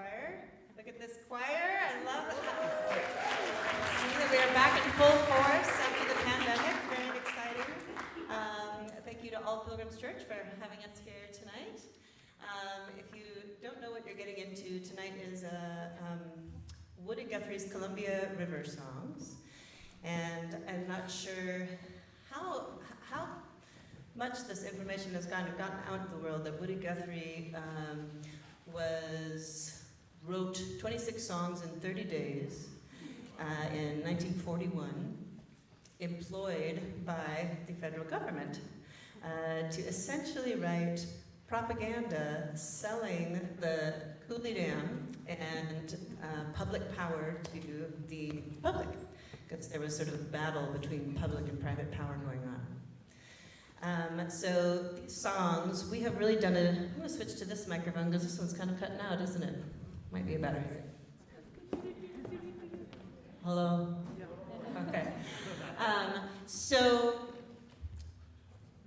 choir. Look at this choir. I love it. See that we are back in full force after the pandemic. Very exciting. Thank you to All Pilgrims Church for having us here tonight. If you don't know what you're getting into, tonight is Woody Guthrie's Columbia River songs. And I'm not sure how much this information has gotten out in the world that Woody Guthrie wrote 26 songs in 30 days in 1941, employed by the federal government to essentially write propaganda selling the Cooley Dam and public power to the public, because there was sort of a battle between public and private power going on. So these songs, we have really done I'm going to switch to this microphone because this one's kind of cutting out, isn't it? Might be a better. Hello? Okay. So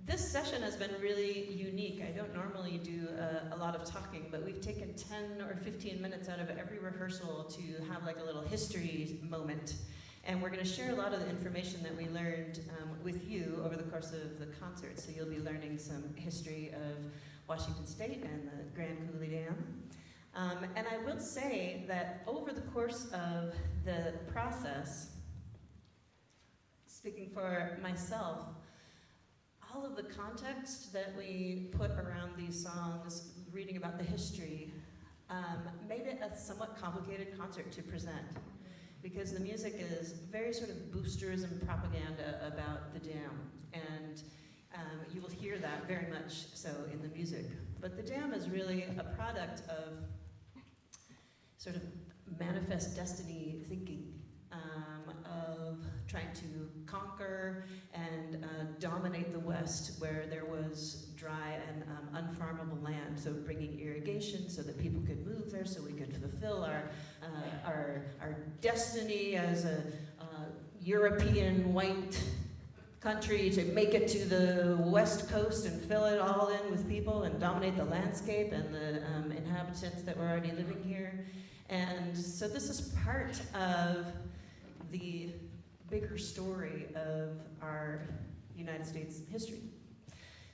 this session has been really unique. I don't normally do a lot of talking, but we've taken 10 or 15 minutes out of every rehearsal to have like a little history moment. And we're going to share a lot of the information that we learned with you over the course of the concert. So you'll be learning some history of Washington State and the Grand Cooley Dam. And I will say that over the course of the process, speaking for myself, all of the context that we put around these songs, reading about the history, made it a somewhat complicated concert to present. Because the music is very sort of boosterism propaganda about the dam. And you will hear that very much so in the music. But the dam is really a product of sort of manifest destiny thinking, of trying to conquer and dominate the West where there was dry and unfarmable land. So bringing irrigation so that people could move there, so we could fulfill our destiny as a European white country to make it to the West Coast and fill it all in with people and dominate the landscape and the inhabitants that were already living here. And so this is part of the bigger story of our United States history.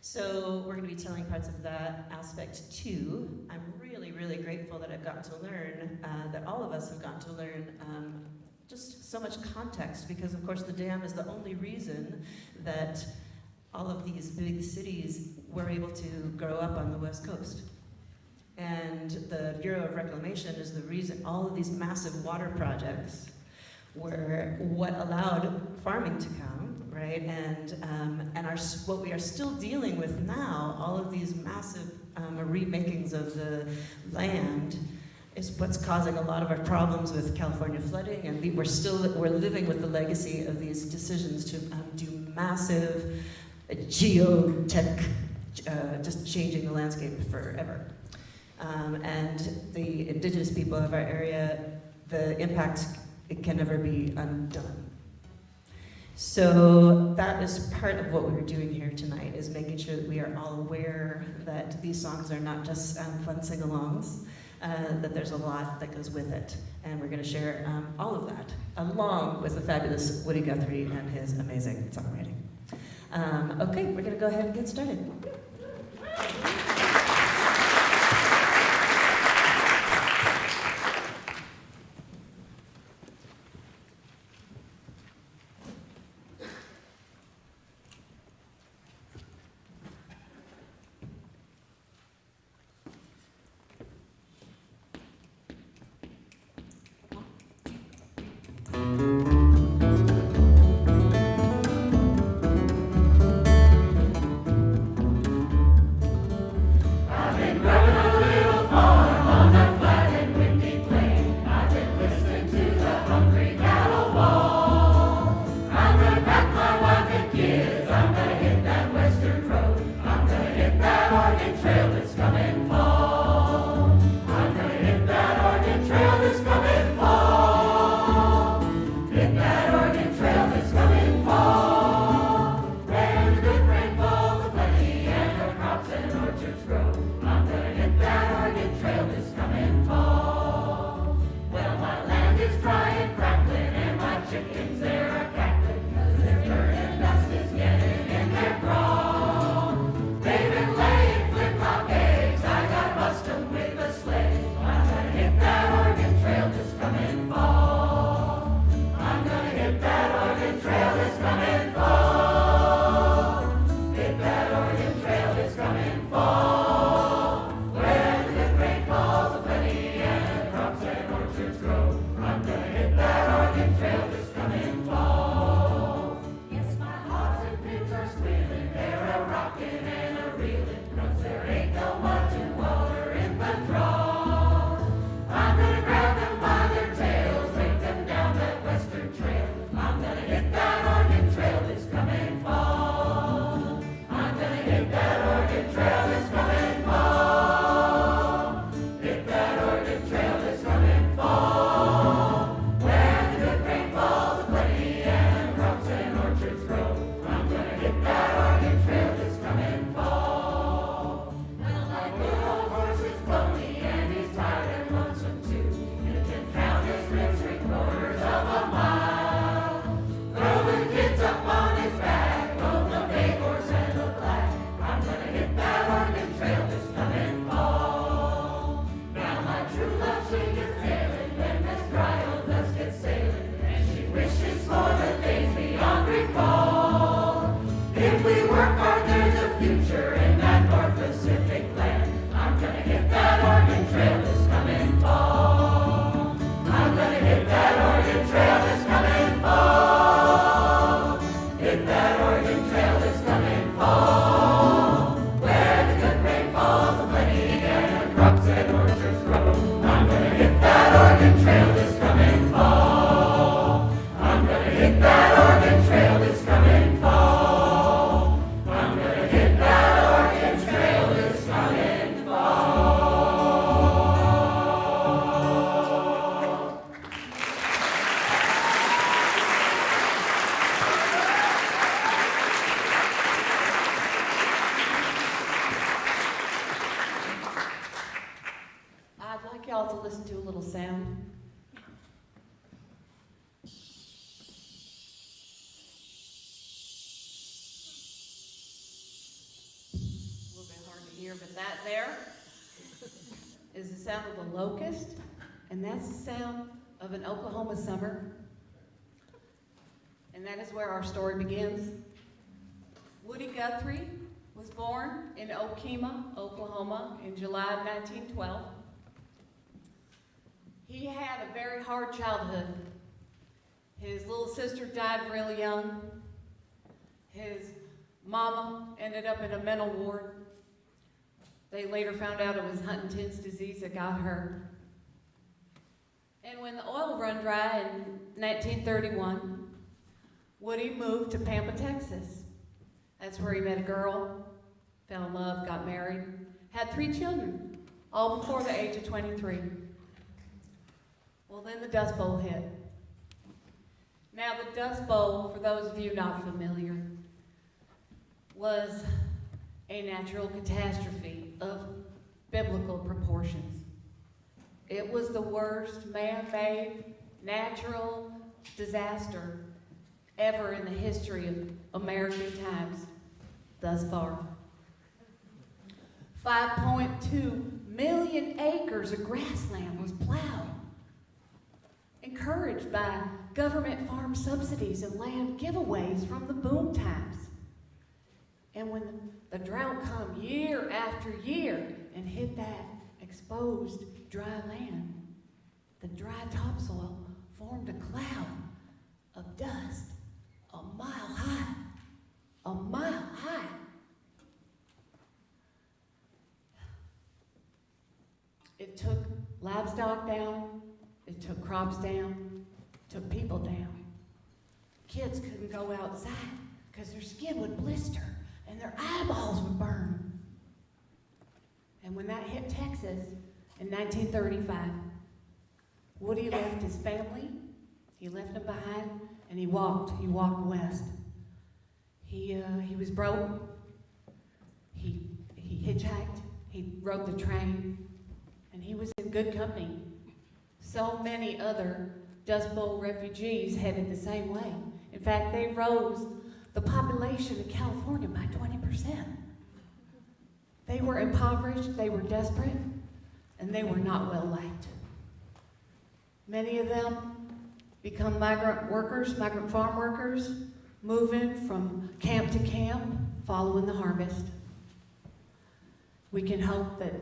So we're going to be telling parts of that aspect too. I'm really, really grateful that I've gotten to learn, that all of us have gotten to learn just so much context, because of course the dam is the only reason that all of these big cities were able to grow up on the West Coast. And the Bureau of Reclamation is the reason all of these massive water projects were what allowed farming to come, right? And what we are still dealing with now, all of these massive remakings of the land, is what's causing a lot of our problems with California flooding, and we're living with the legacy of these decisions to do massive geotech, just changing the landscape forever. And the indigenous people of our area, the impact, it can never be undone. So that is part of what we're doing here tonight, is making sure that we are all aware that these songs are not just fun sing-alongs, that there's a lot that goes with it. And we're going to share all of that, along with the fabulous Woody Guthrie and his amazing songwriting. Okay, we're going to go ahead and get started. listen to a little sound. A little bit hard to hear, but that there is the sound of a locust, and that's the sound of an Oklahoma summer. And that is where our story begins. Woody Guthrie was born in Okemah, Oklahoma in July of 1912. He had a very hard childhood. His little sister died real young. His mama ended up in a mental ward. They later found out it was Huntington's disease that got her. And when the oil run dry in 1931, Woody moved to Pampa, Texas. That's where he met a girl, fell in love, got married, had 3 children, all before the age of 23. Well, then the Dust Bowl hit. Now, the Dust Bowl, for those of you not familiar, was a natural catastrophe of biblical proportions. It was the worst man-made natural disaster ever in the history of American times thus far. 5.2 million acres of grassland was plowed, encouraged by government farm subsidies and land giveaways from the boom times. And when the drought come year after year and hit that exposed dry land, the dry topsoil formed a cloud of dust a mile high. A mile high. It took livestock down, it took crops down, it took people down. Kids couldn't go outside because their skin would blister and their eyeballs would burn. And when that hit Texas in 1935, Woody left his family, he left them behind, and he walked west. He was broke, he hitchhiked, he rode the train, and he was in good company. So many other Dust Bowl refugees headed the same way. In fact, they rose the population of California by 20%. They were impoverished, they were desperate, and they were not well liked. Many of them become migrant farm workers, moving from camp to camp, following the harvest. We can hope that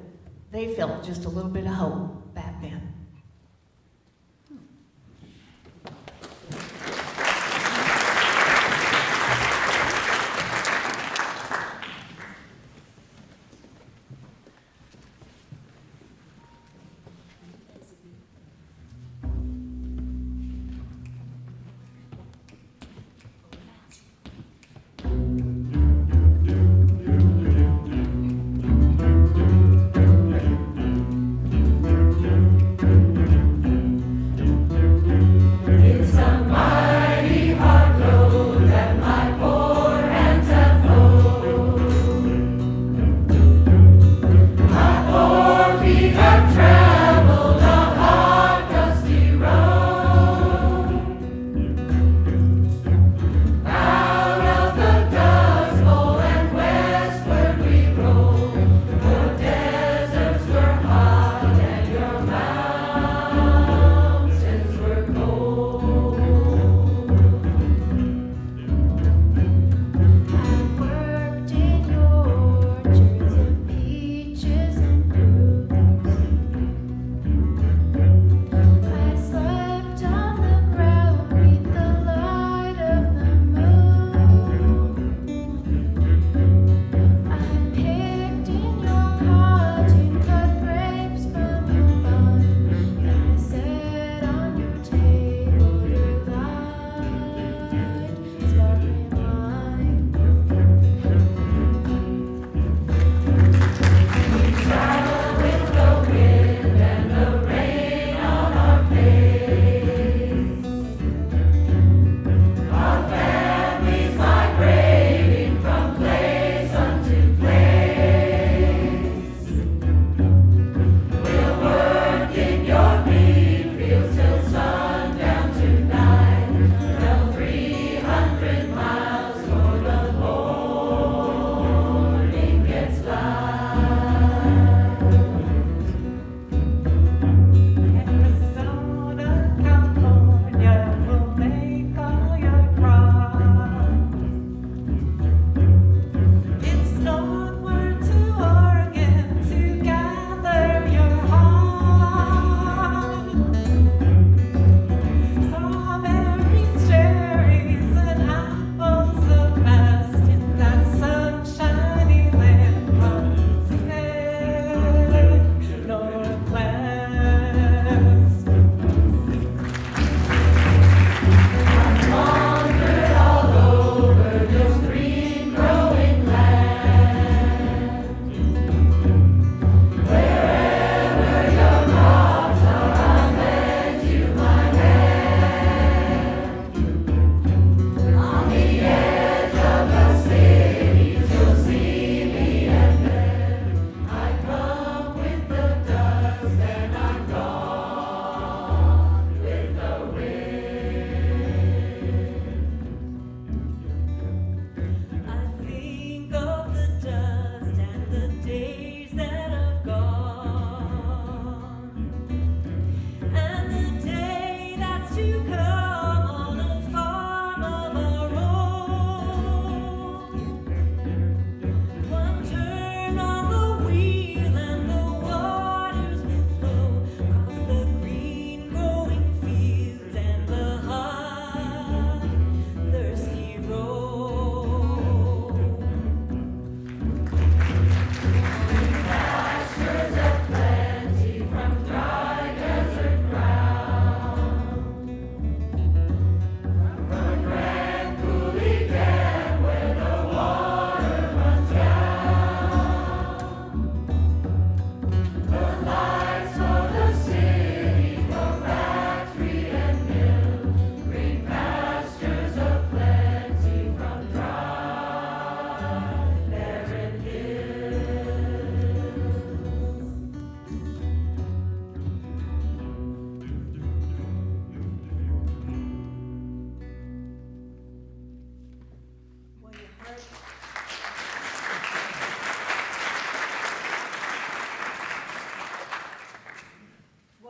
they felt just a little bit of hope back then.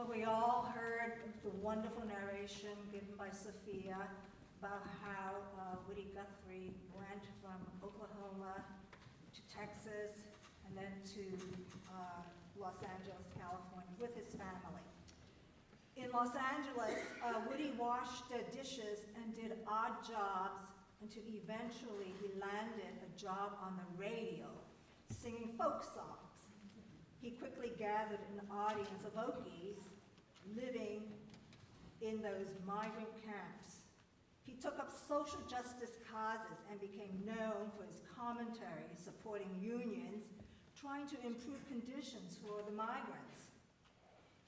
we all heard the wonderful narration given by Sophia about how Woody Guthrie went from Oklahoma to Texas and then to Los Angeles, California with his family. In Los Angeles, Woody washed dishes and did odd jobs until eventually he landed a job on the radio singing folk songs. He quickly gathered an audience of Okies living in those migrant camps. He took up social justice causes and became known for his commentary supporting unions trying to improve conditions for the migrants.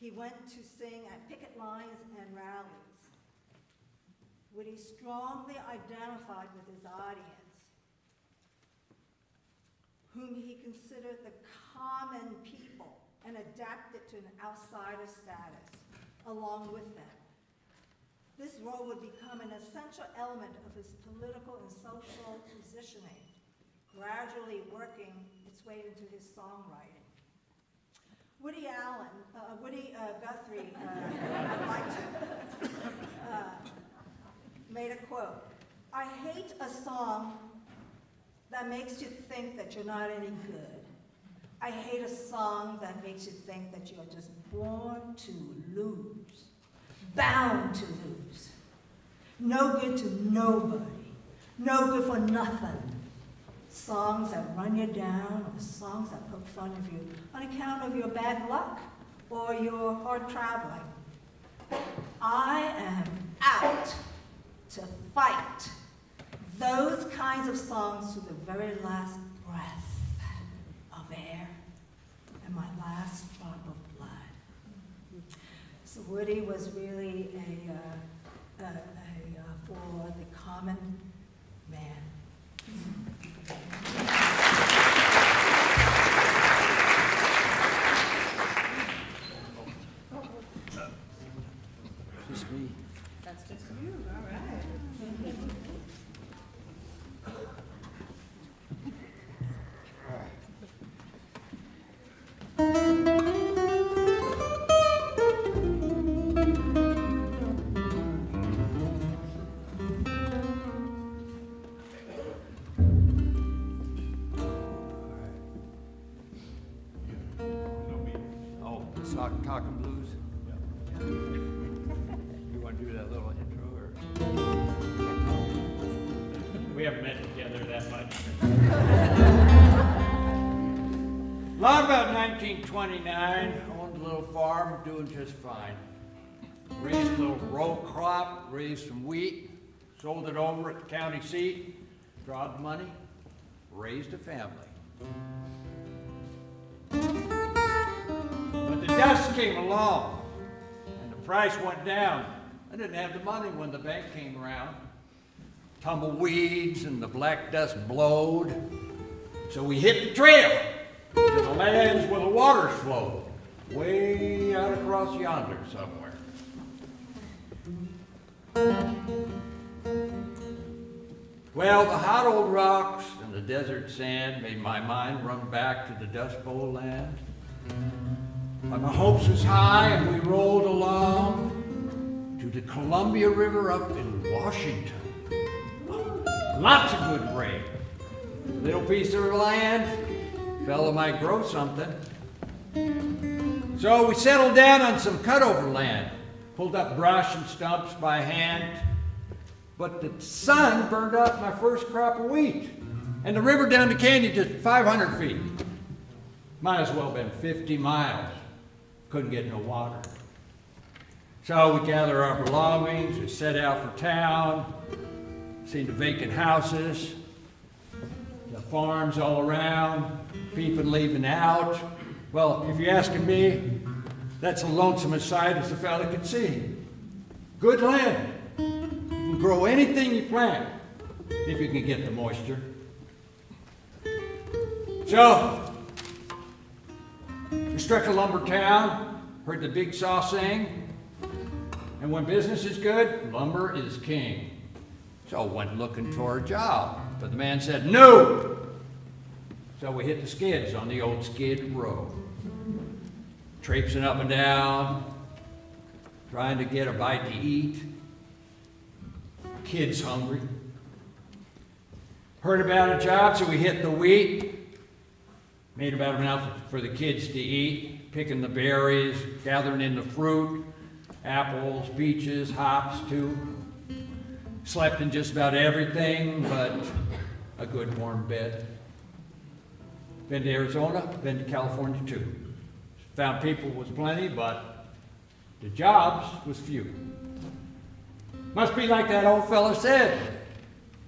He went to sing at picket lines and rallies. Woody strongly identified with his audience, whom he considered the common people, and adapted to an outsider status along with them. This role would become an essential element of his political and social positioning, gradually working its way into his songwriting. Woody Guthrie, I'd like to, made a quote, "I hate a song that makes you think that you're not any good. I hate a song that makes you think that you're just born to lose, bound to lose. No good to nobody, no good for nothing. Songs that run you down, or songs that poke fun of you on account of your bad luck or your hard traveling. I am out to fight those kinds of songs to the very last breath of air and my last drop of blood." So Woody was really for the common man. Just me. That's just you, all right. Oh, the Talking Blues? You want to do that little intro, or? We haven't met together that much. Long about 1929, owned a little farm, doing just fine. Raised a little row crop, raised some wheat, sold it over at the county seat, drawed money, raised a family. But the dust came along, and the price went down. I didn't have the money when the bank came around. Tumbleweeds and the black dust blowed. So we hit the trail to the lands where the waters flowed, way out across yonder somewhere. Well, the hot old rocks and the desert sand made my mind run back to the Dust Bowl land. But my hopes was high, and we rolled along to the Columbia River up in Washington. Lots of good rain. Little piece of land, fella might grow something. So we settled down on some cutover land, pulled up brush and stumps by hand. But the sun burned up my first crop of wheat, and the river down the canyon just 500 feet. Might as well have been 50 miles. Couldn't get no water. So we gathered our belongings, we set out for town, seen the vacant houses, the farms all around, people leaving out. Well, if you're asking me, that's the lonesomest sight as a fella could see. Good land. You can grow anything you plant if you can get the moisture. So, we struck a lumber town, heard the big saw sing, and when business is good, lumber is king. So I went looking for a job, but the man said no. So we hit the skids on the old skid row, traipsing up and down, trying to get a bite to eat, kids hungry. Heard about a job, so we hit the wheat, made about enough for the kids to eat, picking the berries, gathering in the fruit, apples, peaches, hops too. Slept in just about everything but a good warm bed. Been to Arizona, been to California too. Found people was plenty, but the jobs was few. Must be like that old fella said,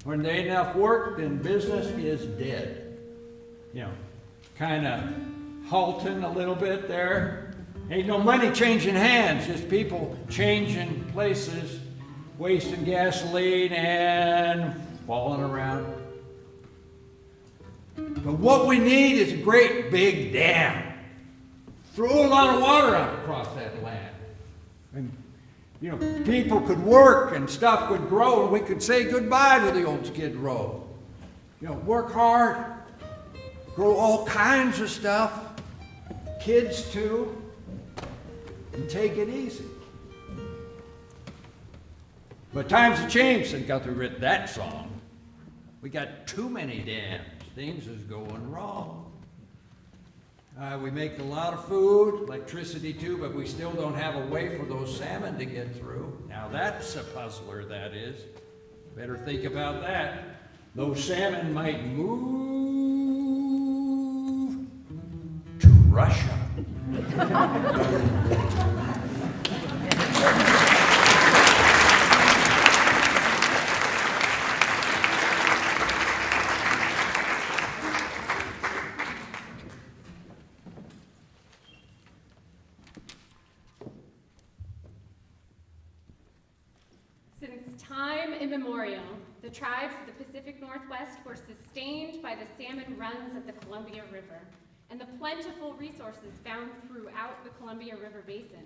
when there ain't enough work, then business is dead. You know, kind of halting a little bit there. Ain't no money changing hands, just people changing places, wasting gasoline and falling around. But what we need is a great big dam. Throw a lot of water out across that land. And, you know, people could work and stuff could grow and we could say goodbye to the old Skid Row. You know, work hard, grow all kinds of stuff, kids too, and take it easy. But times have changed since Guthrie wrote that song. We got too many dams. Things is going wrong. We make a lot of food, electricity too, but we still don't have a way for those salmon to get through. Now that's a puzzler, that is. Better think about that. Those salmon might move to Russia. Since time immemorial, the tribes of the Pacific Northwest were sustained by the salmon runs of the Columbia River and the plentiful resources found throughout the Columbia River Basin.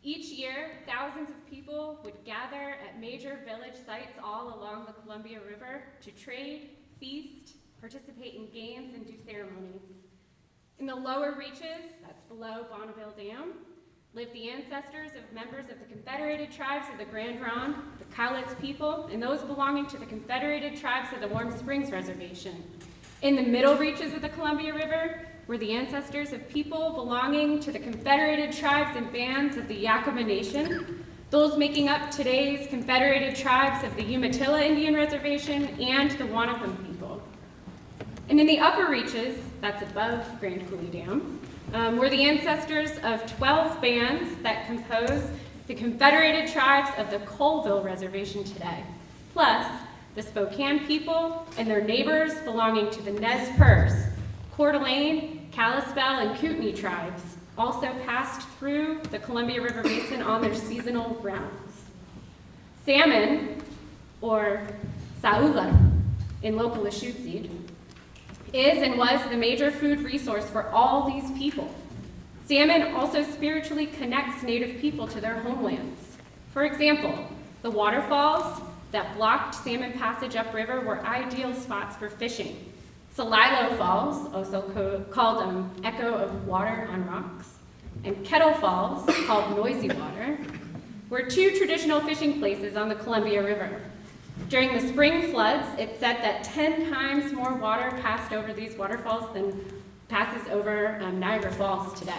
Each year, thousands of people would gather at major village sites all along the Columbia River to trade, feast, participate in games, and do ceremonies. In the lower reaches, that's below Bonneville Dam, lived the ancestors of members of the Confederated Tribes of the Grand Ronde, the Cowlitz people, and those belonging to the Confederated Tribes of the Warm Springs Reservation. In the middle reaches of the Columbia River were the ancestors of people belonging to the Confederated Tribes and bands of the Yakima Nation, those making up today's Confederated Tribes of the Umatilla Indian Reservation and the Wanapum people. And in the upper reaches, that's above Grand Coulee Dam, were the ancestors of 12 bands that compose the Confederated Tribes of the Colville Reservation today, plus the Spokane people and their neighbors belonging to the Nez Perce, Coeur d'Alene, Kalispell, and Kootenai tribes also passed through the Columbia River Basin on their seasonal rounds. Salmon, or saula in local Lushootseed, is and was the major food resource for all these people. Salmon also spiritually connects Native people to their homelands. For example, the waterfalls that blocked salmon passage upriver were ideal spots for fishing. Celilo Falls, also called Echo of Water on Rocks, and Kettle Falls, called Noisy Water, were two traditional fishing places on the Columbia River. During the spring floods, it's said that 10 times more water passed over these waterfalls than passes over Niagara Falls today.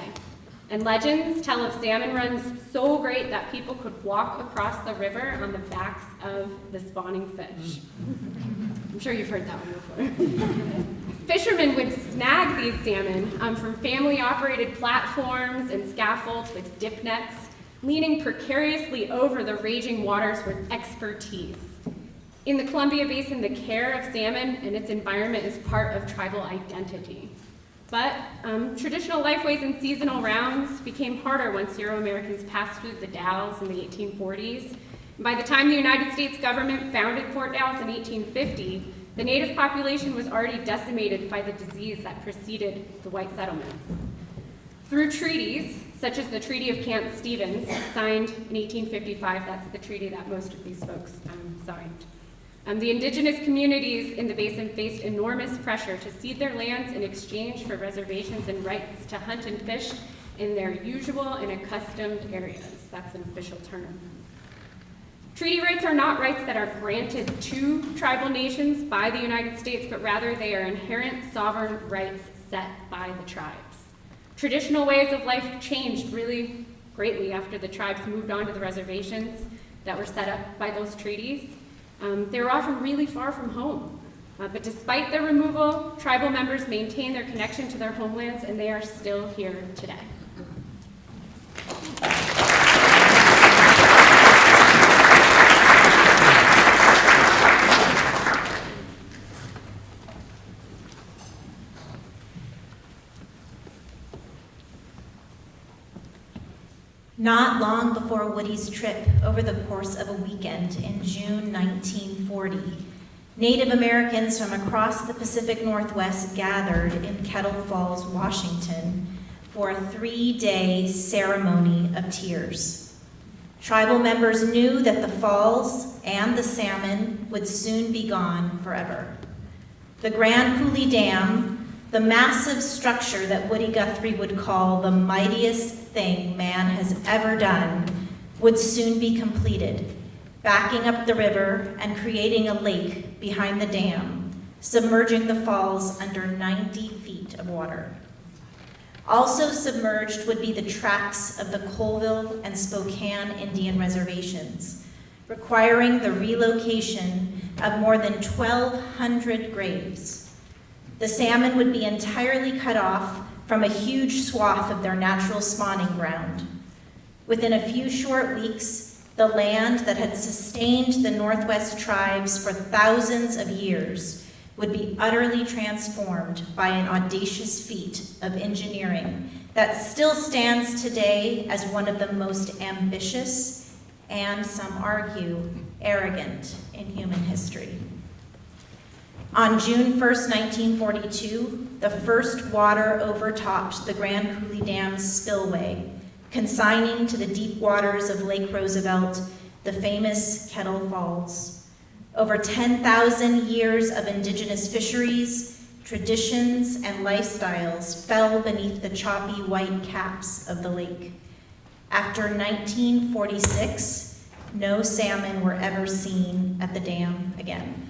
And legends tell of salmon runs so great that people could walk across the river on the backs of the spawning fish. I'm sure you've heard that one before. Fishermen would snag these salmon from family-operated platforms and scaffolds with dip nets, leaning precariously over the raging waters with expertise. In the Columbia Basin, the care of salmon and its environment is part of tribal identity. But traditional lifeways and seasonal rounds became harder once Euro-Americans passed through the Dalles in the 1840s. And by the time the United States government founded Fort Dalles in 1850, the Native population was already decimated by the disease that preceded the white settlements. Through treaties, such as the Treaty of Camp Stevens, signed in 1855, that's the treaty that most of these folks signed. The indigenous communities in the basin faced enormous pressure to cede their lands in exchange for reservations and rights to hunt and fish in their usual and accustomed areas. That's an official term. Treaty rights are not rights that are granted to tribal nations by the United States, but rather they are inherent sovereign rights set by the tribes. Traditional ways of life changed really greatly after the tribes moved onto the reservations that were set up by those treaties. They were often really far from home. But despite their removal, tribal members maintain their connection to their homelands, and they are still here today. Not long before Woody's trip over the course of a weekend in June 1940, Native Americans from across the Pacific Northwest gathered in Kettle Falls, Washington, for a 3-day ceremony of tears. Tribal members knew that the falls and the salmon would soon be gone forever. The Grand Coulee Dam, the massive structure that Woody Guthrie would call the mightiest thing man has ever done, would soon be completed, backing up the river and creating a lake behind the dam, submerging the falls under 90 feet of water. Also submerged would be the tracks of the Colville and Spokane Indian reservations, requiring the relocation of more than 1,200 graves. The salmon would be entirely cut off from a huge swath of their natural spawning ground. Within a few short weeks, the land that had sustained the Northwest tribes for thousands of years would be utterly transformed by an audacious feat of engineering that still stands today as one of the most ambitious and, some argue, arrogant in human history. On June 1st, 1942, the first water overtopped the Grand Coulee Dam's spillway, consigning to the deep waters of Lake Roosevelt the famous Kettle Falls. Over 10,000 years of indigenous fisheries, traditions, and lifestyles fell beneath the choppy white caps of the lake. After 1946, no salmon were ever seen at the dam again.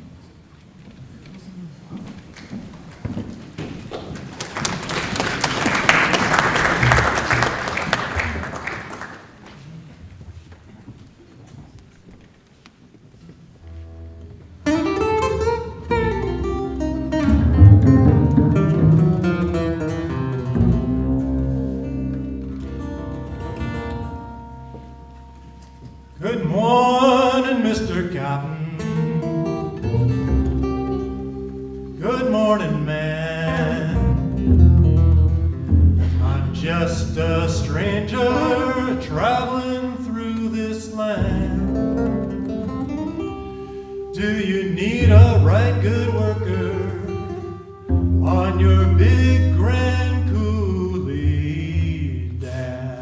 Good morning, Mr. Captain. Good morning, man. I'm just a stranger traveling through this land. Do you need a right good worker on your big Grand Coulee Dam?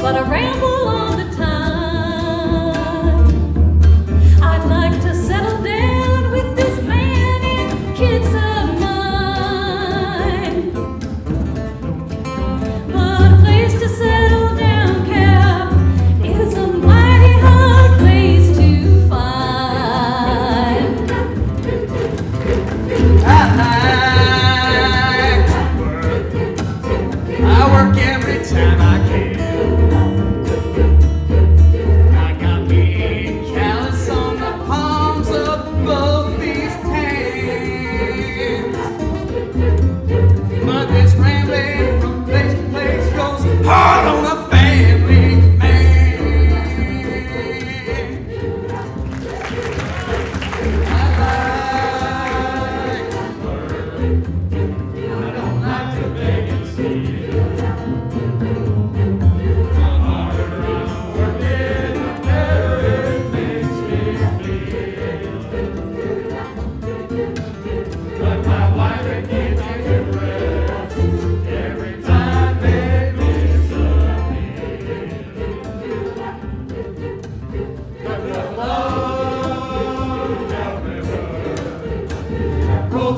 But I ramble all the time. I'd like to settle down with this man and kids of mine. But a place to settle down, Cap, is a mighty hard place to find. I work every time I can. Hard on a family man. I like to work. I don't like to beg and steal. The harder I'm working, the better it makes me feel. But my wife and kids get to rest every time they Roll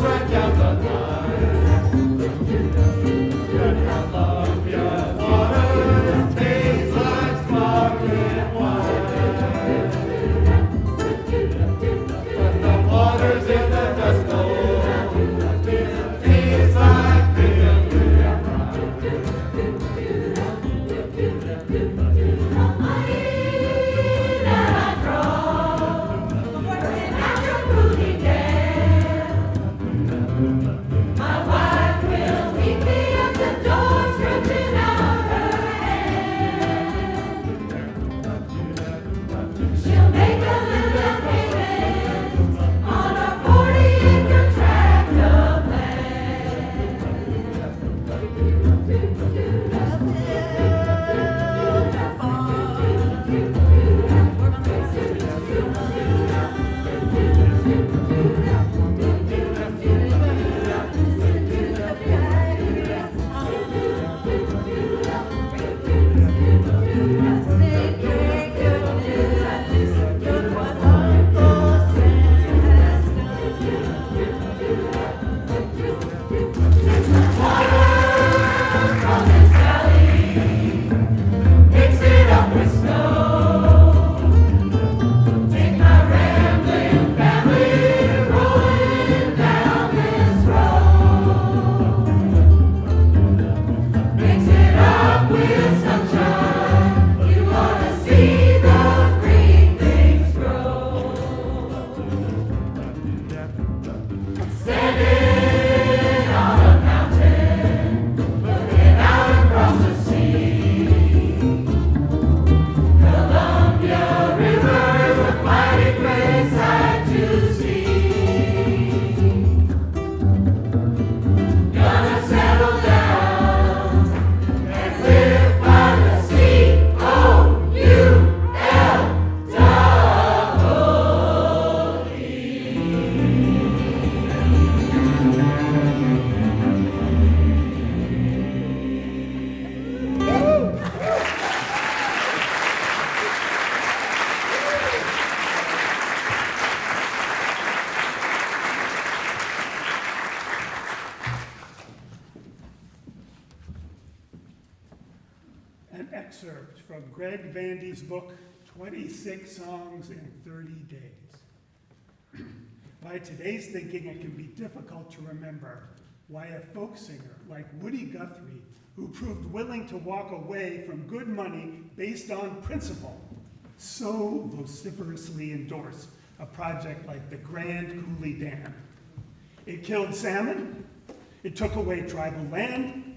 My wife will meet me at the door, stretching out her hand. She'll make a little payment on our 40-acre tract of land. An excerpt from Greg Vandy's book, 26 Songs in 30 Days. By today's thinking, it can be difficult to remember why a folk singer like Woody Guthrie, who proved willing to walk away from good money based on principle, so vociferously endorsed a project like the Grand Coulee Dam. It killed salmon, it took away tribal land,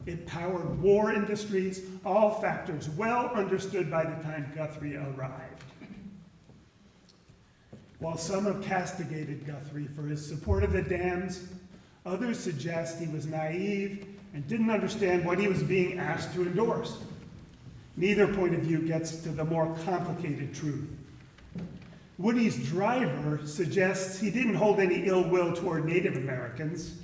it powered war industries, all factors well understood by the time Guthrie arrived. While some have castigated Guthrie for his support of the dams, others suggest he was naive and didn't understand what he was being asked to endorse. Neither point of view gets to the more complicated truth. Woody's driver suggests he didn't hold any ill will toward Native Americans.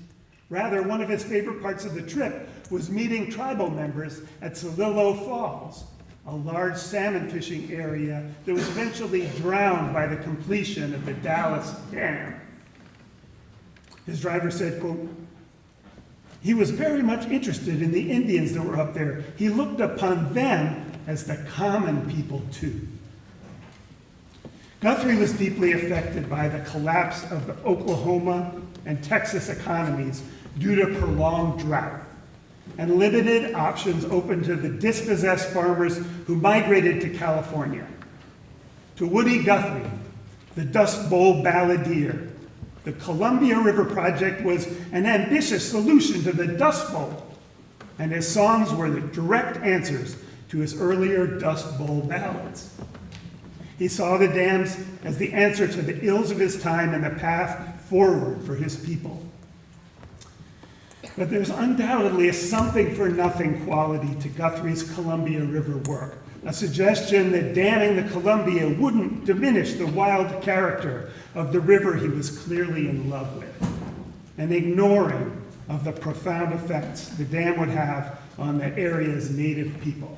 Rather, one of his favorite parts of the trip was meeting tribal members at Solillo Falls, a large salmon fishing area that was eventually drowned by the completion of the Dallas Dam. His driver said, quote, "He was very much interested in the Indians that were up there. He looked upon them as the common people too." Guthrie was deeply affected by the collapse of the Oklahoma and Texas economies due to prolonged drought and limited options open to the dispossessed farmers who migrated to California. To Woody Guthrie, the Dust Bowl balladeer, the Columbia River Project was an ambitious solution to the Dust Bowl, and his songs were the direct answers to his earlier Dust Bowl ballads. He saw the dams as the answer to the ills of his time and the path forward for his people. But there's undoubtedly a something-for-nothing quality to Guthrie's Columbia River work, a suggestion that damming the Columbia wouldn't diminish the wild character of the river he was clearly in love with, an ignoring of the profound effects the dam would have on the area's native people.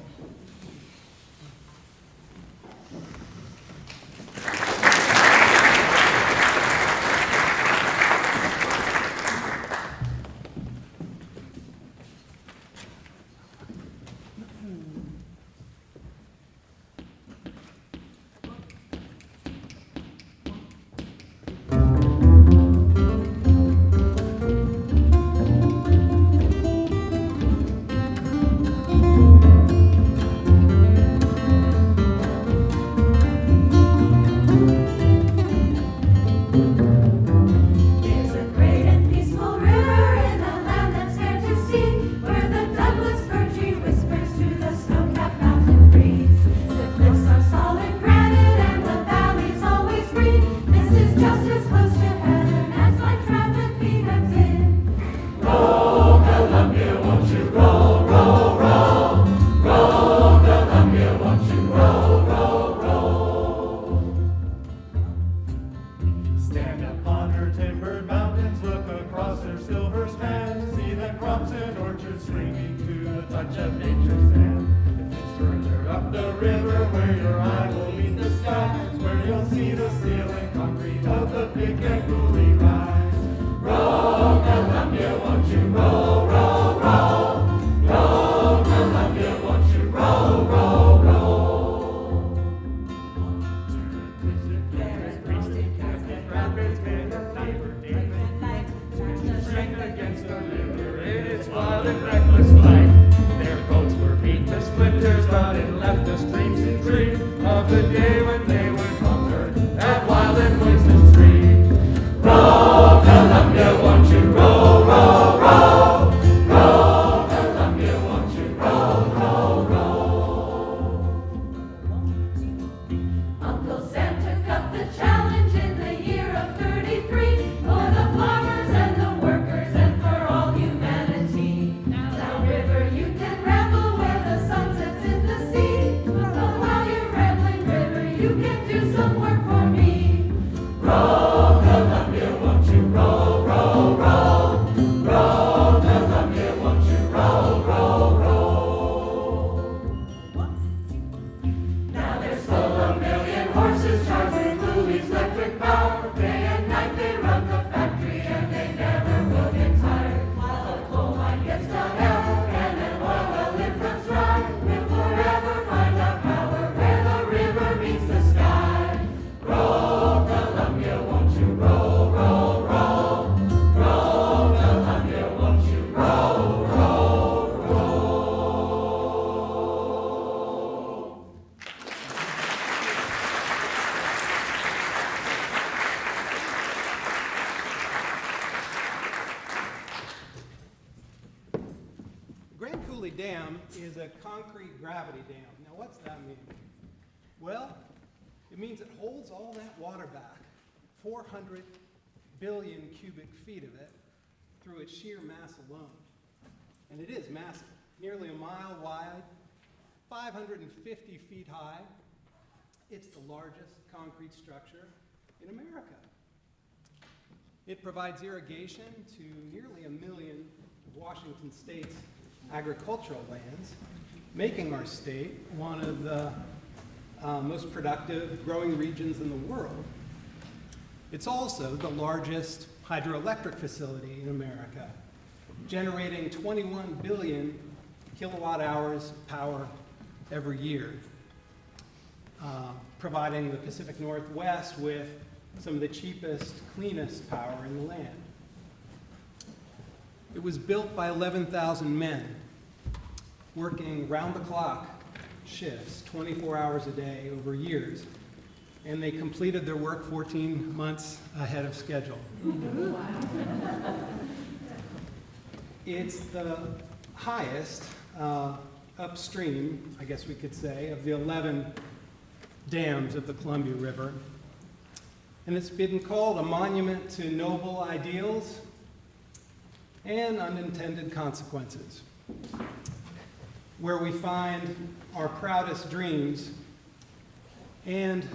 across their silver strands. See the crops and orchards springing to the touch of nature's hand. If it's further up the river where your eye will meet the sky, is where you'll see the steel and concrete of the big and Cooley rise. Roll, Columbia, won't you roll, roll, roll. Roll, Columbia, won't you roll, roll, roll. Strength against the river in its wild and reckless flight. Their boats were beat to splinters, but it left us dreams and dreams of the day when they would conquer that wild and poisonous stream. Roll, Columbia, won't you roll, roll, roll. Roll, Columbia, won't you roll, roll, roll. Uncle Sam took up the challenge in the year of 33 for the farmers and the workers and for all humanity. Downriver you can ramble where the sun sets in the sea, but while you're rambling river you can do some work for me. Roll, Columbia, won't you roll, roll, roll. Roll, Columbia, won't you roll, roll, roll. Now there's full a million horses charged with Cooley's electric power. Day and night they run the factory and they never will get tired. While a coal mine gets dug out and an oil well it runs dry, we'll forever find our power where the river meets the sky. Roll, Columbia, won't you roll, roll, roll. Roll, Columbia, won't you roll, roll, roll. Grand Coulee Dam is a concrete gravity dam. Now, what's that mean? Well, it means it holds all that water back, 400 billion cubic feet of it, through its sheer mass alone. And it is massive, nearly a mile wide, 550 feet high. It's the largest concrete structure in America. It provides irrigation to nearly 1 million of Washington State's agricultural lands, making our state one of the most productive growing regions in the world. It's also the largest hydroelectric facility in America, generating 21 billion kilowatt hours of power every year, providing the Pacific Northwest with some of the cheapest, cleanest power in the land. It was built by 11,000 men, working round-the-clock shifts, 24 hours a day over years, and they completed their work 14 months ahead of schedule. It's the highest upstream, I guess we could say, of the 11 dams of the Columbia River, and it's been called a monument to noble ideals and unintended consequences, where we find our proudest dreams and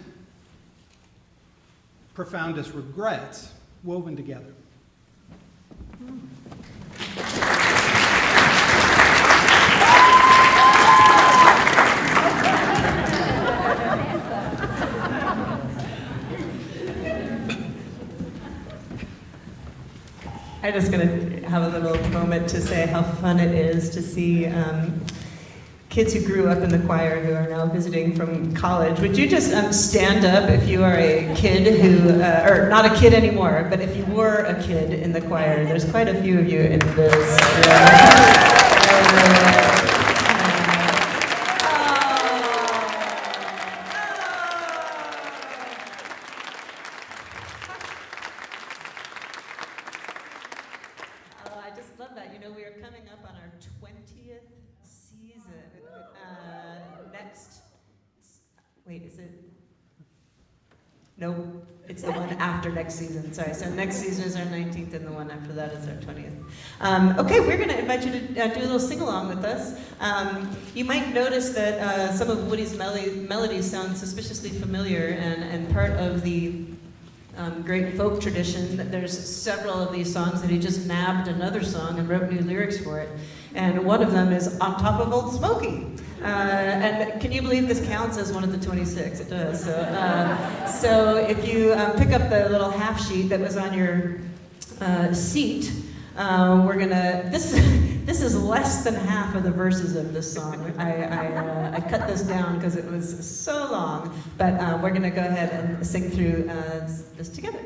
profoundest regrets woven together. I'm just going to have a little moment to say how fun it is to see kids who grew up in the choir who are now visiting from college. Would you just stand up if you are a kid who, or not a kid anymore, but if you were a kid in the choir? There's quite a few of you in this. I just love that. You know, we are coming up on our 20th season. Wait, is it? No, it's the one after next season. Sorry, so next season is our 19th and the one after that is our 20th. Okay, we're going to invite you to do a little sing-along with us. You might notice that some of Woody's melodies sound suspiciously familiar, and part of the great folk tradition. There's several of these songs that he just nabbed another song and wrote new lyrics for it. And one of them is On Top of Old Smoky. And can you believe this counts as one of the 26? It does. So if you pick up the little half sheet that was on your seat, we're gonna, this is less than half of the verses of this song. I cut this down because it was so long, but we're gonna go ahead and sing through this together.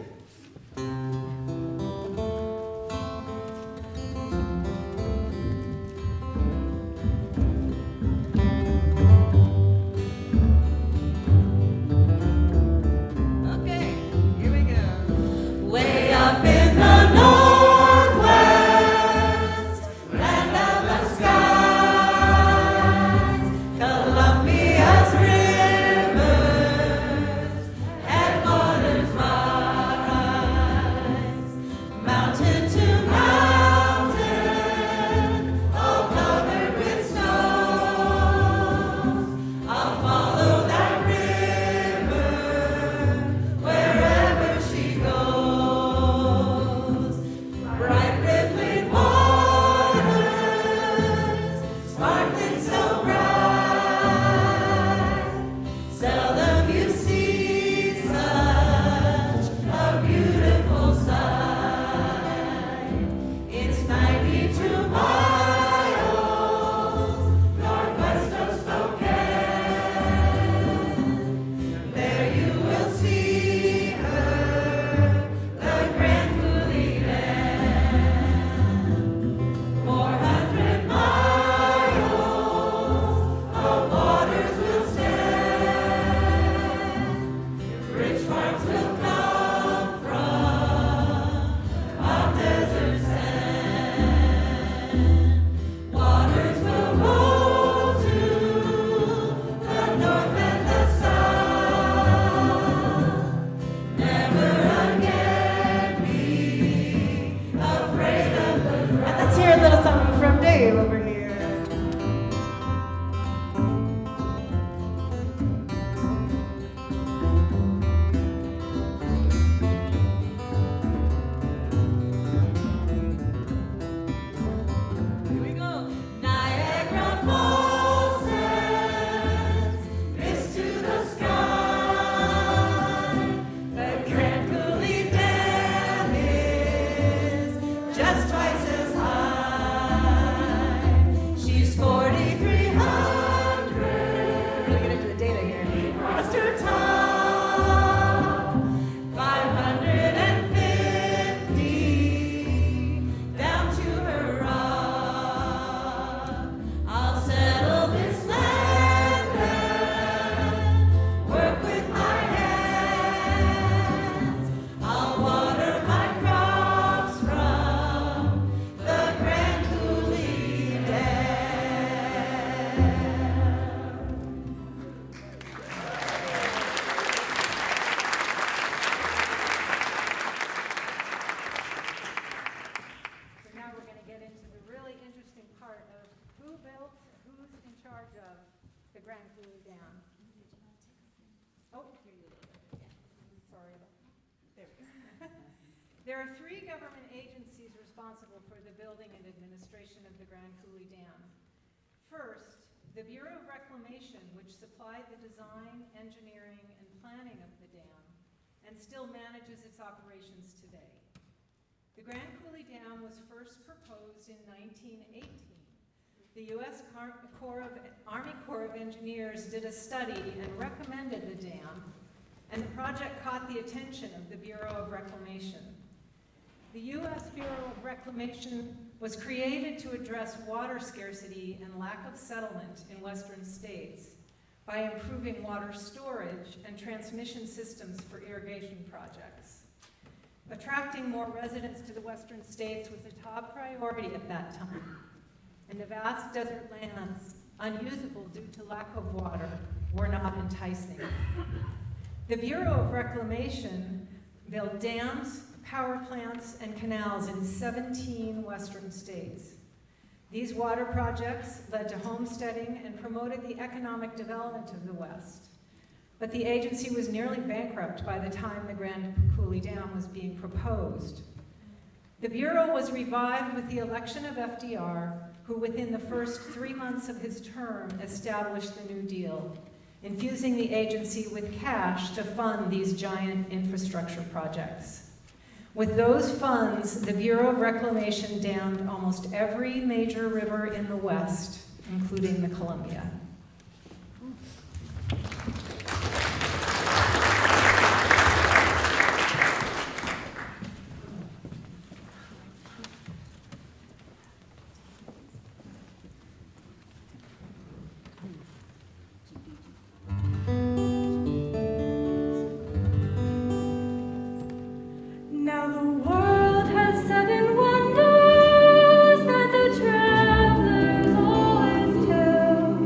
There are 3 government agencies responsible for the building and administration of the Grand Coulee Dam. First, the Bureau of Reclamation, which supplied the design, engineering, and planning of the dam, and still manages its operations today. The Grand Coulee Dam was first proposed in 1918. The U.S. Army Corps of Engineers did a study and recommended the dam, and the project caught the attention of the Bureau of Reclamation. The U.S. Bureau of Reclamation was created to address water scarcity and lack of settlement in western states by improving water storage and transmission systems for irrigation projects. Attracting more residents to the western states was a top priority at that time, and the vast desert lands, unusable due to lack of water, were not enticing. The Bureau of Reclamation built dams, power plants, and canals in 17 western states. These water projects led to homesteading and promoted the economic development of the West. but the agency was nearly bankrupt by the time the Grand Coulee Dam was being proposed. The Bureau was revived with the election of FDR, who within the first 3 months of his term established the New Deal, infusing the agency with cash to fund these giant infrastructure projects. With those funds, the Bureau of Reclamation dammed almost every major river in the West, including the Columbia. Now the world has 7 wonders that the travelers always tell.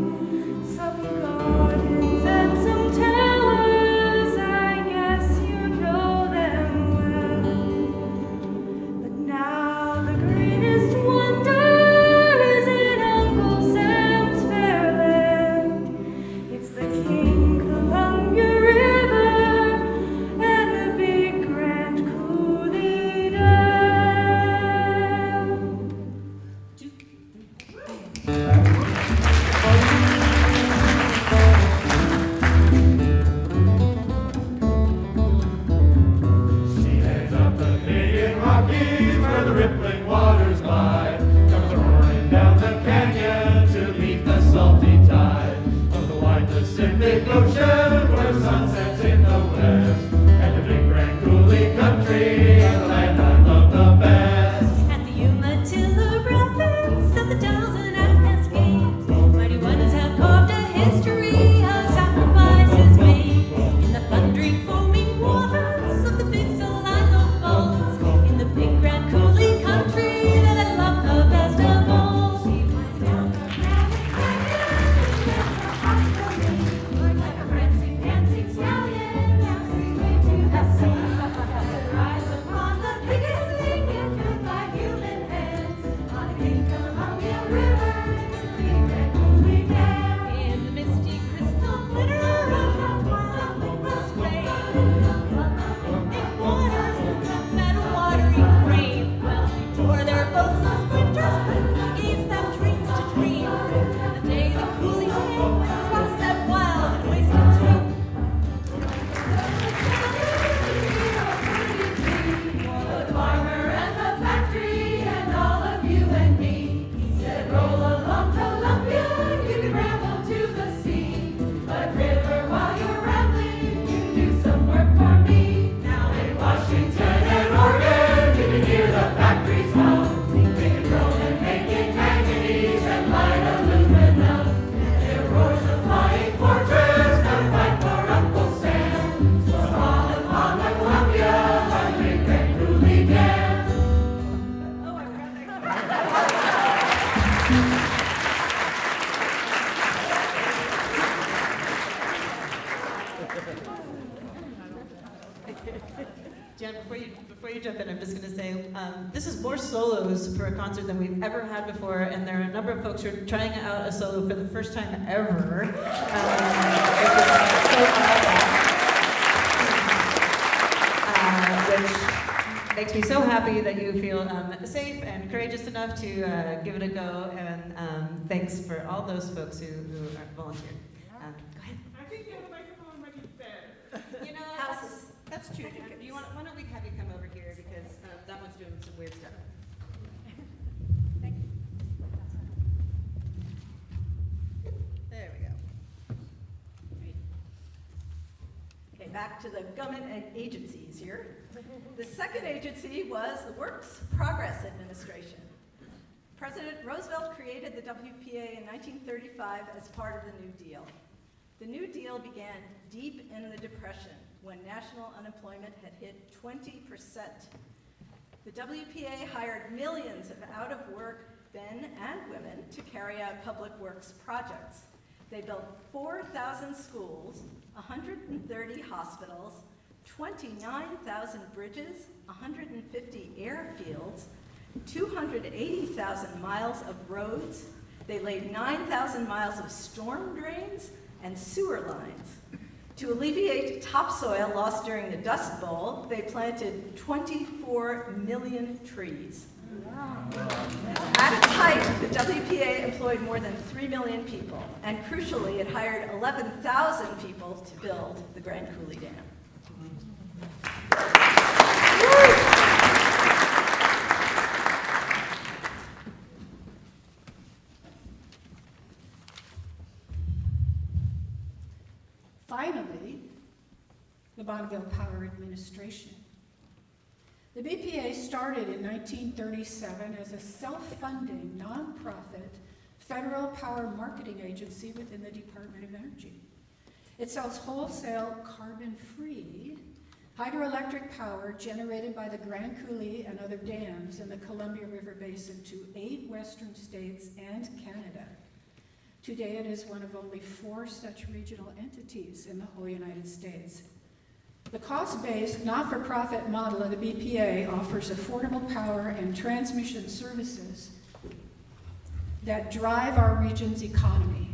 Some gardens and some towers, I guess you know them well. But now the greatest wonder is in Uncle Sam's fair land. It's the King Columbia River and the big Grand Coulee Dam. She heads up the Canadian Rockies where the rippling waters lie. Comes roaring down the canyon to meet the salty tide of the wide Pacific Ocean where sun sets in the west. And the big Grand Coulee country is the land I love the best. At the Umatilla Rapids, at the Dalles and at Cascades, mighty ones have carved a history of sacrifices made in the thundering, foaming waters of the big Salina Falls, in the big Grand Coulee country that I love the best of all. She went down the Grand Canyon, like a prancing, dancing stallion, dancing way to the sea. As it rides upon the biggest thing built by human hands, on the King Columbia River, the big Grand Coulee Dam. In the misty crystal glitter of the wild spray, in waters that watery grave. Well, before their boats of sprinters, we gave them dreams to dream. The day the Coulee came across that wild and wasted stream. For the farmer and the factory and all of you and me. He said, roll along Columbia, you can ramble to the sea. But river, while you're rambling, you do some work for me. Now in Washington and Oregon, you can hear the factories hum, making chrome and making manganese and light aluminum. There roars the flying fortress, gonna fight for Uncle Sam. So small upon the Columbia, like big Grand Coulee Dam. Jen, before you jump in, I'm just going to say this is more solos for a concert than we've ever had before, and there are a number of folks who are trying out a solo for the first time ever. Which makes me so happy that you feel safe and courageous enough to give it a go, and thanks for all those folks who are volunteered. Go ahead. I think the microphone might be better. You know, that's true. Why don't we have you come over here, because that one's doing some weird stuff. There we go. Okay, back to the government and agencies here. The second agency was the Works Progress Administration. President Roosevelt created the WPA in 1935 as part of the New Deal. The New Deal began deep in the Depression, when national unemployment had hit 20%. The WPA hired millions of out-of-work men and women to carry out public works projects. They built 4,000 schools, 130 hospitals, 29,000 bridges, 150 airfields, 280,000 miles of roads. They laid 9,000 miles of storm drains and sewer lines. To alleviate topsoil lost during the Dust Bowl, they planted 24 million trees. At its height, the WPA employed more than 3 million people, and crucially, it hired 11,000 people to build the Grand Coulee Dam. Finally, the Bonneville Power Administration. The BPA started in 1937 as a self-funding, nonprofit, federal power marketing agency within the Department of Energy. It sells wholesale carbon-free hydroelectric power generated by the Grand Coulee and other dams in the Columbia River Basin to 8 western states and Canada. Today it is one of only 4 such regional entities in the whole United States. The cost-based, not-for-profit model of the BPA offers affordable power and transmission services that drive our region's economy.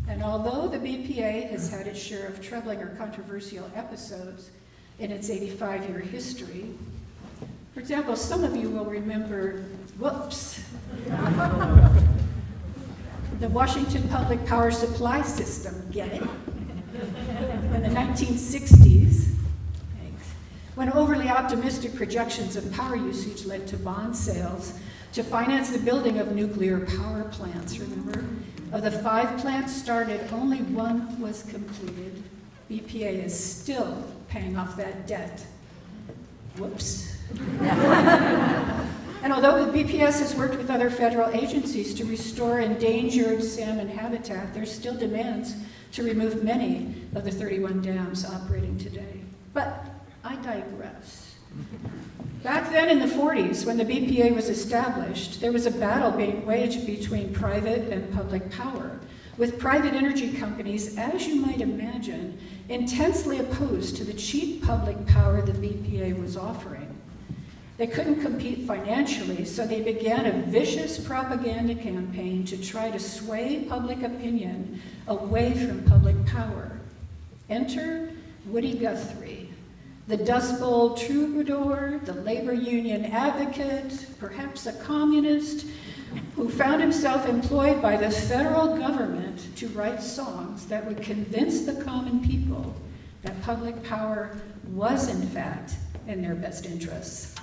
And although the BPA has had its share of troubling or controversial episodes in its 85-year history, for example, some of you will remember, the Washington Public Power Supply System, get it? In the 1960s, when overly optimistic projections of power usage led to bond sales to finance the building of nuclear power plants, remember? Of the 5 plants started, only 1 was completed. BPA is still paying off that debt. Whoops. And although the BPS has worked with other federal agencies to restore endangered salmon habitat, there's still demands to remove many of the 31 dams operating today. But I digress. Back then in the 40s, when the BPA was established, there was a battle being waged between private and public power, with private energy companies, as you might imagine, intensely opposed to the cheap public power the BPA was offering. They couldn't compete financially, so they began a vicious propaganda campaign to try to sway public opinion away from public power. Enter Woody Guthrie, the Dust Bowl troubadour, the labor union advocate, perhaps a communist, who found himself employed by the federal government to write songs that would convince the common people that public power was, in fact, in their best interests.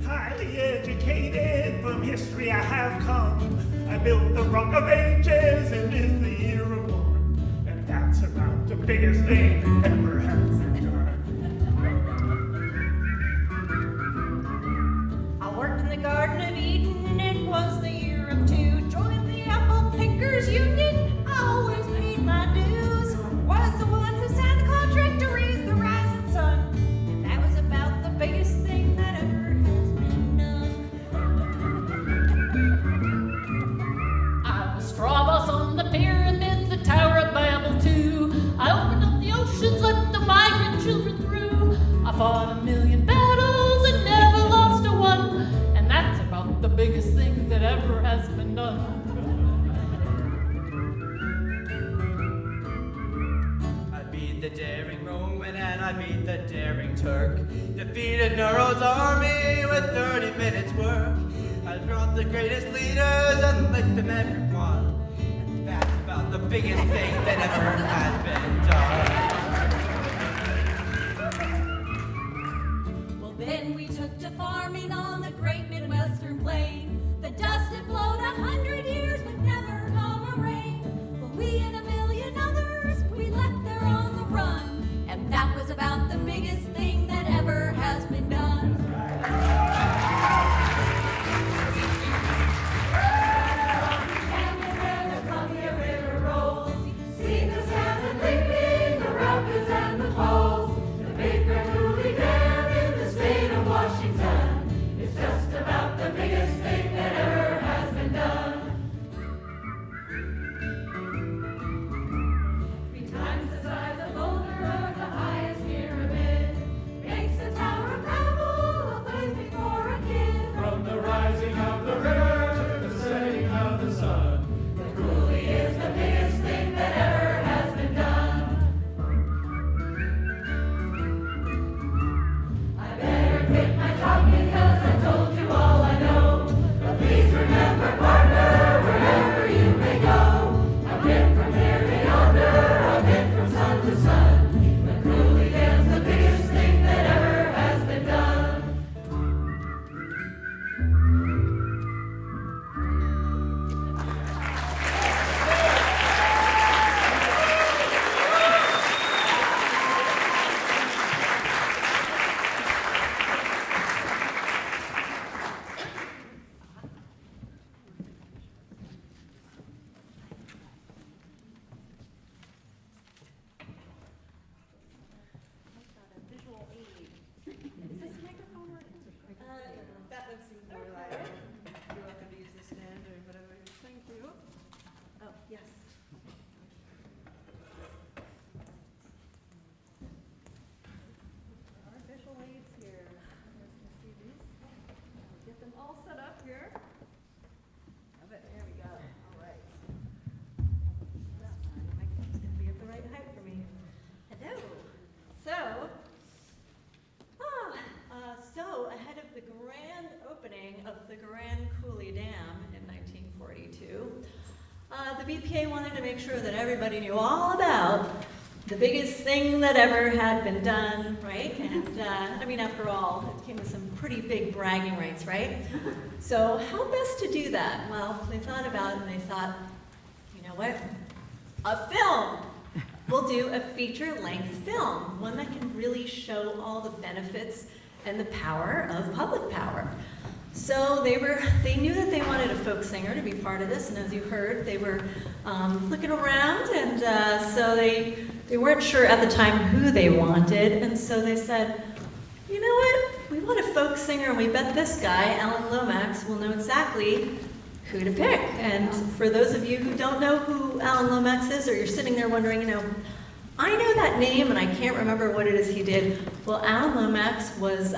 Highly educated, from history I have come. I built the Rock of Ages, it is the year of 1, and that's about the biggest thing that ever has been done. I worked in the Garden of Eden, it was the year of 2. Joined the Apple Pickers Union, I always paid my dues. Was the one who signed the contract to raise the rising sun, and that was about the biggest thing that ever has been done. I was straw boss on the pyramids, the Tower of Babel too. I opened up the oceans, let the migrant children through. I fought 1,000,000 battles and never lost a one, and that's about the biggest thing that ever has been done. I beat the daring Roman and I beat the daring Turk. Defeated Nero's army with 30 minutes work. I brought the greatest leaders and licked them everyone. And that's about the biggest thing that ever has been done. took to farming on the great Midwestern plain. The dust had blown 100 years would never come a rain. But we and a million others, we left there on the run. And that was about the biggest thing that ever has been done. So ahead of the grand opening of the Grand Coulee Dam in 1942, the BPA wanted to make sure that everybody knew all about the biggest thing that ever had been done, right? And I mean, after all, it came with some pretty big bragging rights, right? So how best to do that? Well, they thought about it and they thought, you know what? A film. We'll do a feature-length film, one that can really show all the benefits and the power of public power. So they knew that they wanted a folk singer to be part of this, and as you heard, they were looking around, and so they weren't sure at the time who they wanted, and so they said, you know what, we want a folk singer, and we bet this guy, Alan Lomax, will know exactly who to pick. And for those of you who don't know who Alan Lomax is, or you're sitting there wondering, you know, I know that name and I can't remember what it is he did. Well, Alan Lomax was,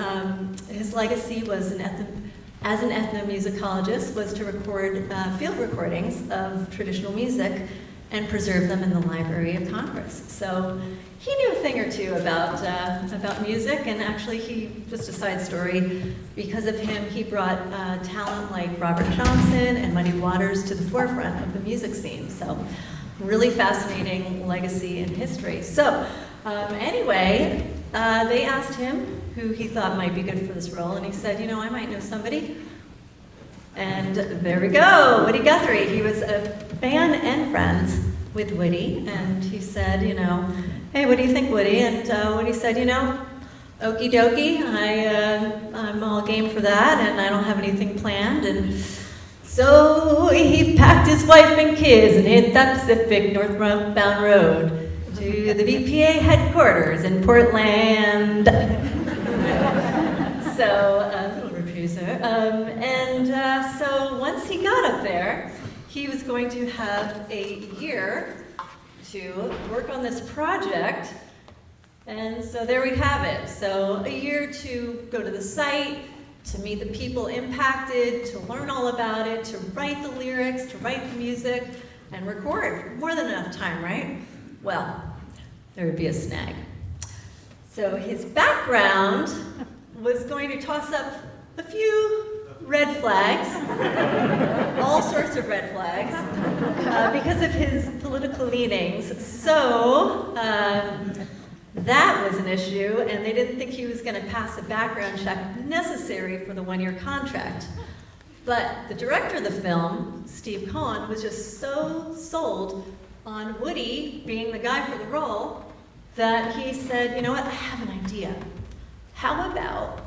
his legacy was as an ethnomusicologist was to record field recordings of traditional music and preserve them in the Library of Congress. So he knew a thing or two about music, and actually just a side story, because of him, he brought talent like Robert Johnson and Muddy Waters to the forefront of the music scene. So really fascinating legacy and history. So anyway, they asked him who he thought might be good for this role, and he said, you know, I might know somebody. And there we go, Woody Guthrie. He was a fan and friends with Woody, and he said, you know, hey, what do you think, Woody? And Woody said, you know, okie dokie, I'm all game for that, and I don't have anything planned. And so he packed his wife and kids and hit that Pacific northbound road to the BPA headquarters in Portland. So, a little reprise. So once he got up there, he was going to have a year to work on this project. And so there we have it. So a year to go to the site, to meet the people impacted, to learn all about it, to write the lyrics, to write the music, and record. More than enough time, right? Well, there would be a snag. So his background was going to toss up a few red flags, all sorts of red flags, because of his political leanings. So That was an issue, and they didn't think he was going to pass a background check necessary for the one-year contract. But the director of the film, Steve Cohen, was just so sold on Woody being the guy for the role that he said, you know what, I have an idea. How about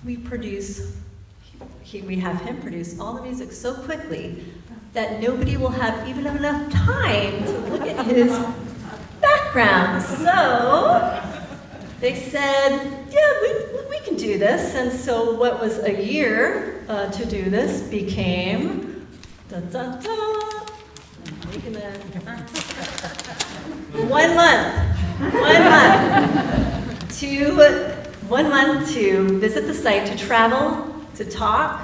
we have him produce all the music so quickly that nobody will have even enough time to look at his background. So they said, yeah, we can do this. And so what was a year to do this became, making that 1 month. 1 month to visit the site, to travel, to talk,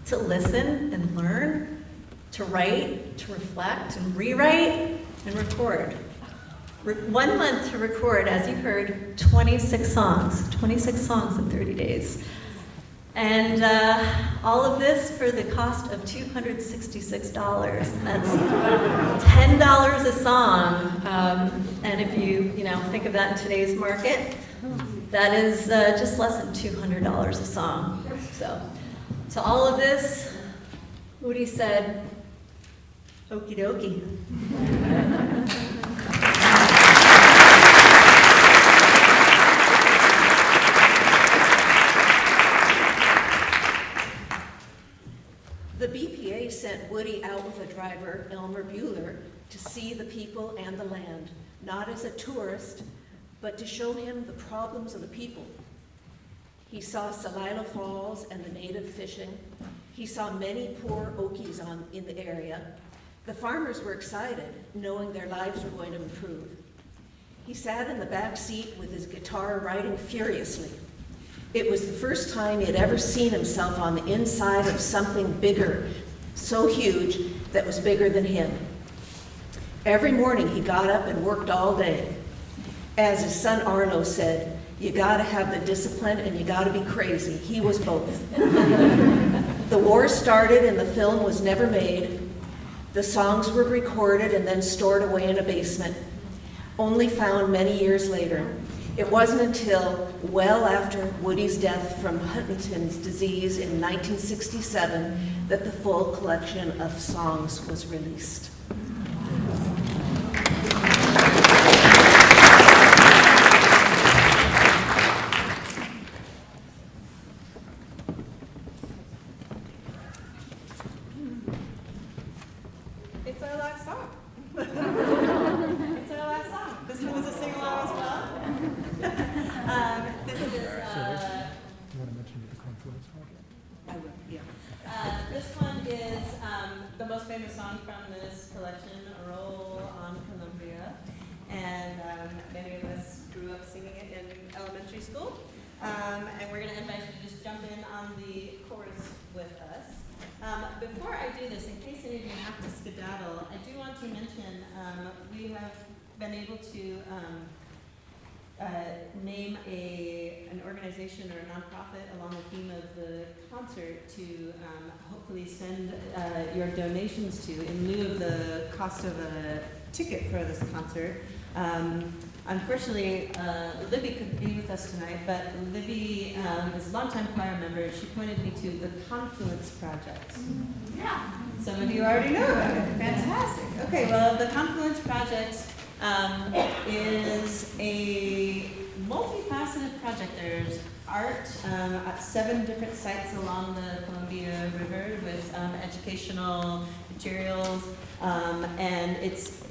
to listen and learn, to write, to reflect and rewrite and record. 1 month to record, as you heard, 26 songs in 30 days. And all of this for the cost of $266. That's $10 a song. And if you think of that in today's market, that is just less than $200 a song. So, to all of this, Woody said, okie dokie. The BPA sent Woody out with a driver, Elmer Bueller, to see the people and the land, not as a tourist, but to show him the problems of the people. He saw Salila Falls and the native fishing. He saw many poor Okies in the area. The farmers were excited, knowing their lives were going to improve. He sat in the back seat with his guitar writing furiously. It was the first time he had ever seen himself on the inside of something bigger, so huge that was bigger than him. Every morning he got up and worked all day. As his son Arno said, you gotta have the discipline and you gotta be crazy. He was both. The war started and the film was never made. The songs were recorded and then stored away in a basement, only found many years later. It wasn't until well after Woody's death from Huntington's disease in 1967 that the full collection of songs was released. It's our last song. It's our last song. This one was a sing-along as well. This is, you want to mention the Confluence Project? I will, yeah. This one is the most famous song from this collection, Roll on Columbia. And many of us grew up singing it in elementary school. And we're going to invite you to just jump in on the chorus with us. Before I do this, in case any of you have to skedaddle, I do want to mention we have been able to name an organization or a nonprofit along the theme of the concert to hopefully send your donations to in lieu of the cost of a ticket for this concert. Unfortunately, Libby couldn't be with us tonight, but Libby is a longtime choir member. She pointed me to the Confluence Project. Yeah. Some of you already know about it. Fantastic. Okay, well, the Confluence Project is a multifaceted project. There's art at 7 different sites along the Columbia River with educational materials, and it's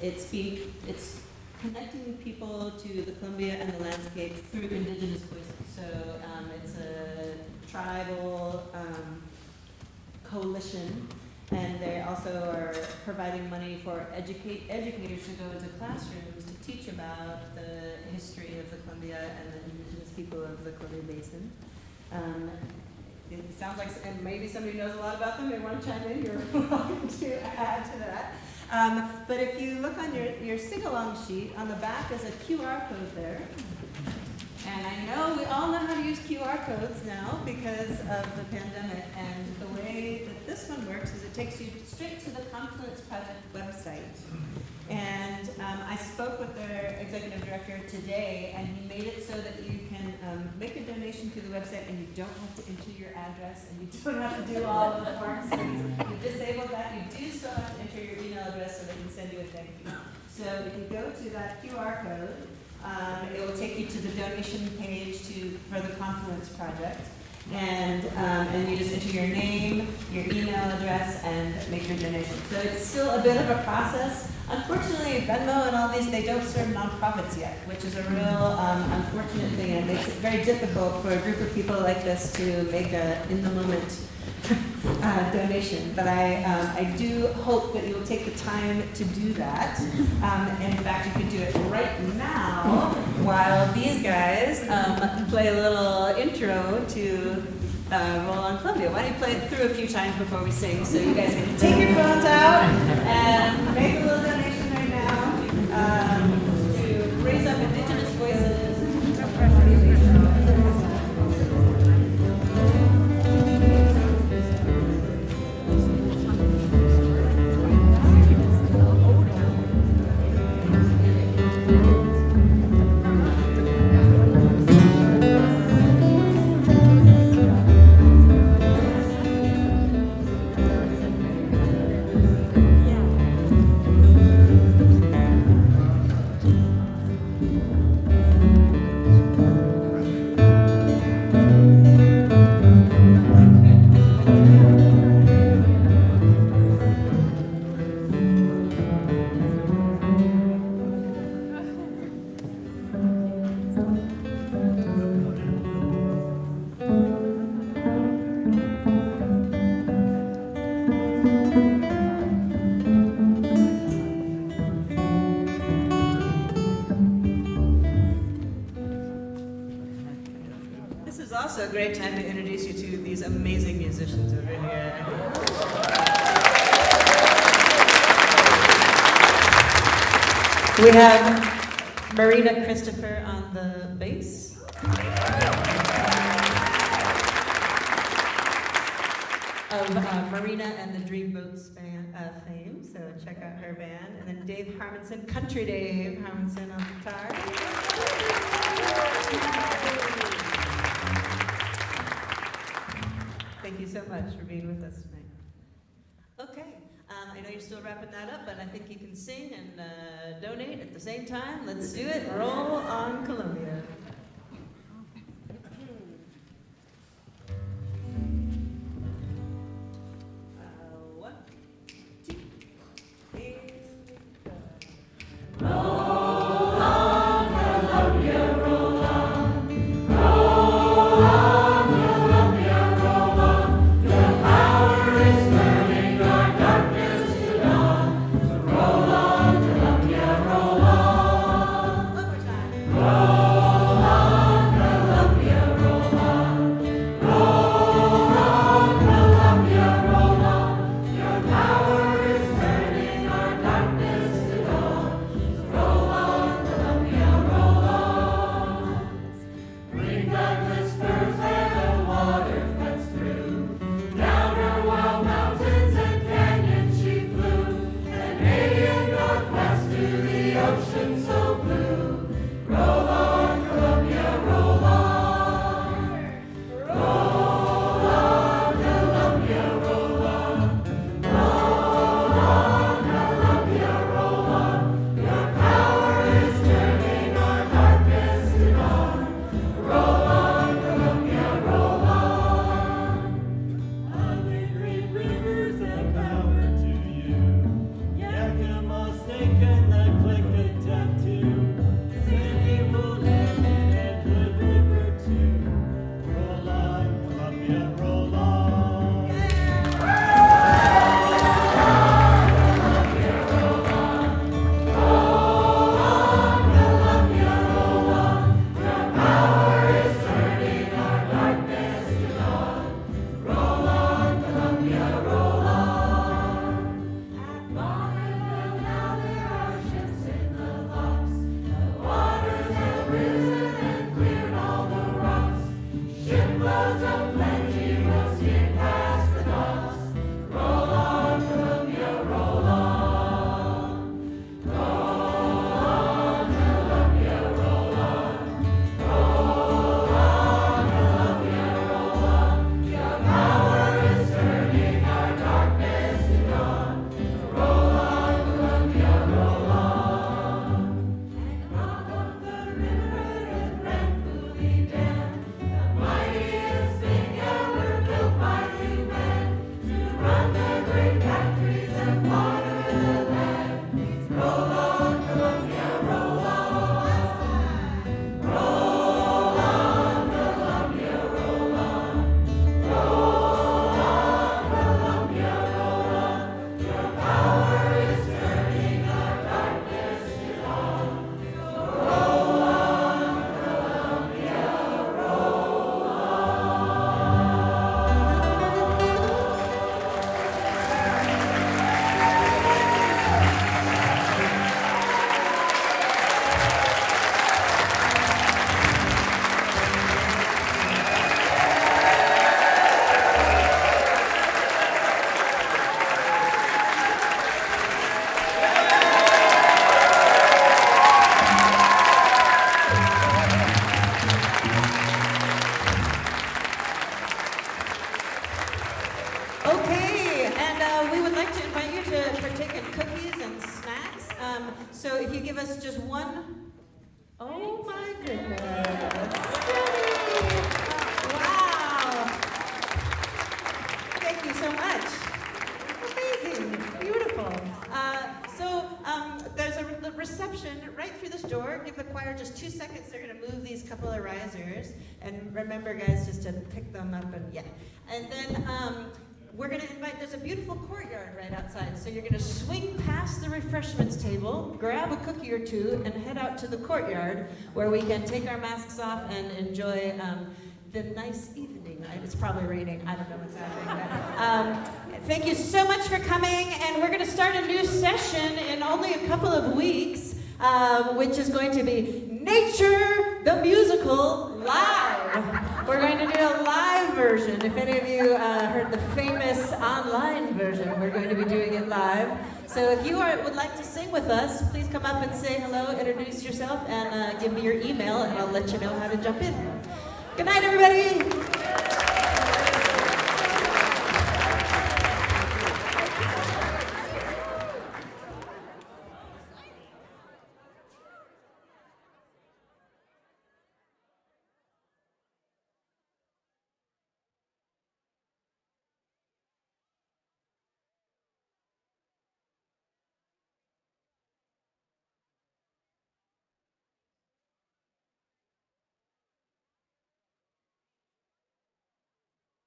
connecting people to the Columbia and the landscape through indigenous voices. So it's a tribal coalition, and they also are providing money for educators to go into classrooms to teach about the history of the Columbia and the indigenous people of the Columbia Basin. It sounds like, and maybe somebody knows a lot about them, they want to chime in, you're welcome to add to that. But if you look on your sing-along sheet, on the back is a QR code there. And I know we all know how to use QR codes now because of the pandemic, and the way that this one works is it takes you straight to the Confluence Project website. And I I spoke with their executive director today, and he made it so that you can make a donation to the website, and you don't have to enter your address, and you don't have to do all of the forms. So you disabled that. You do still have to enter your email address so they can send you a thank you. So if you go to that QR code, it will take you to the donation page for the Confluence Project. And you just enter your name, your email address, and make your donation. So it's still a bit of a process. Unfortunately, Venmo and all these, they don't serve nonprofits yet, which is a real unfortunate thing. And it makes it very difficult for a group of people like this to make a in-the-moment donation. But I do hope that you will take the time to do that. In fact, you can do it right now while these guys play a little intro to Roll on Columbia. Why don't you play it through a few times before we sing, so you guys can take your phones out and make a little donation right now to raise up Indigenous voices. Also a great time to introduce you to these amazing musicians over here. We have Marina Christopher on the bass. Of Marina and the Dreamboats fame, so check out her band. And then Dave Harmonson, Country Dave Harmonson on guitar. Thank you so much for being with us tonight. Okay, I know you're still wrapping that up, but I think you can sing and donate at the same time. Let's do it. Roll on Columbia. Roll Okay, and we would like to invite you to partake in cookies and snacks. So if you give us just one, oh my goodness. Wow. Thank you so much. Amazing, beautiful. There's a reception right through this door. Give the choir just 2 seconds. They're gonna move these couple of risers. And remember guys, just to pick them up and yeah. And then we're gonna invite, there's a beautiful courtyard right outside. So you're gonna swing past the refreshments table, grab a cookie or two, and head out to the courtyard where we can take our masks off and enjoy the nice evening. It's probably raining, I don't know what's happening. Thank you so much for coming, and we're gonna start a new session in only a couple of weeks, which is going to be Nature the Musical Live. We're going to do a live version. If any of you heard the famous online version, we're going to be doing it live. So if you would like to sing with us, please come up and say hello, introduce yourself, and give me your email, and I'll let you know how to jump in. Good night, everybody.